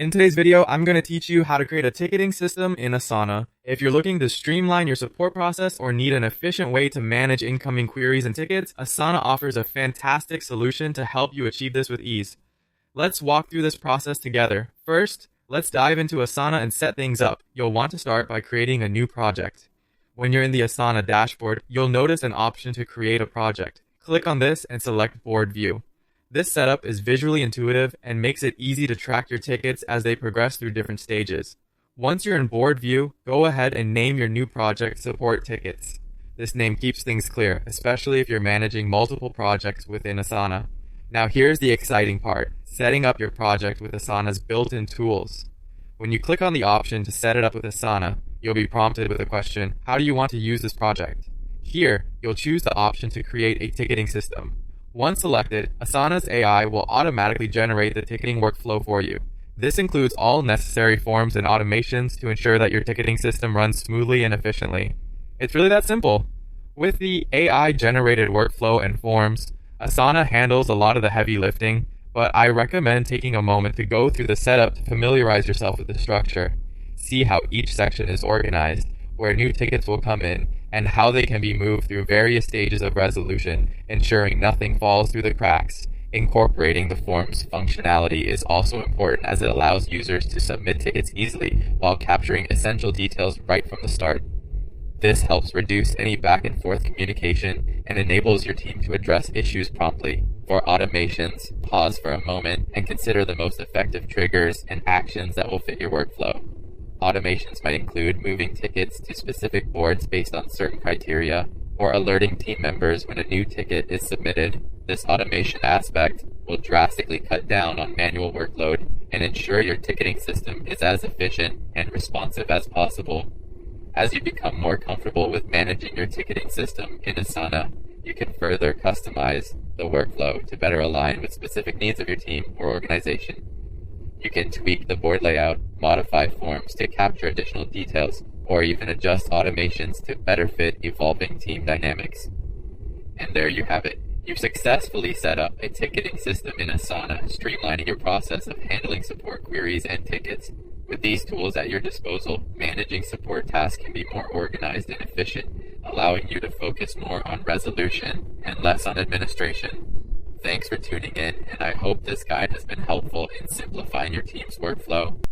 In today's video, I'm going to teach you how to create a ticketing system in Asana. If you're looking to streamline your support process or need an efficient way to manage incoming queries and tickets, Asana offers a fantastic solution to help you achieve this with ease. Let's walk through this process together. First, let's dive into Asana and set things up. You'll want to start by creating a new project. When you're in the Asana dashboard, you'll notice an option to create a project. Click on this and select Board View. This setup is visually intuitive and makes it easy to track your tickets as they progress through different stages. Once you're in Board View, go ahead and name your new project Support Tickets. This name keeps things clear, especially if you're managing multiple projects within Asana. Now here's the exciting part, setting up your project with Asana's built-in tools. When you click on the option to set it up with Asana, you'll be prompted with a question, how do you want to use this project? Here, you'll choose the option to create a ticketing system. Once selected, Asana's AI will automatically generate the ticketing workflow for you. This includes all necessary forms and automations to ensure that your ticketing system runs smoothly and efficiently. It's really that simple. With the AI-generated workflow and forms, Asana handles a lot of the heavy lifting, but I recommend taking a moment to go through the setup to familiarize yourself with the structure. See how each section is organized, where new tickets will come in, and how they can be moved through various stages of resolution, ensuring nothing falls through the cracks. Incorporating the form's functionality is also important as it allows users to submit tickets easily while capturing essential details right from the start. This helps reduce any back and forth communication and enables your team to address issues promptly. For automations, pause for a moment and consider the most effective triggers and actions that will fit your workflow. Automations might include moving tickets to specific boards based on certain criteria, or alerting team members when a new ticket is submitted. This automation aspect will drastically cut down on manual workload and ensure your ticketing system is as efficient and responsive as possible. As you become more comfortable with managing your ticketing system in Asana, you can further customize the workflow to better align with specific needs of your team or organization. You can tweak the board layout, modify forms to capture additional details, or even adjust automations to better fit evolving team dynamics. And there you have it. You've successfully set up a ticketing system in Asana, streamlining your process of handling support queries and tickets. With these tools at your disposal, managing support tasks can be more organized and efficient, allowing you to focus more on resolution and less on administration. Thanks for tuning in, and I hope this guide has been helpful in simplifying your team's workflow.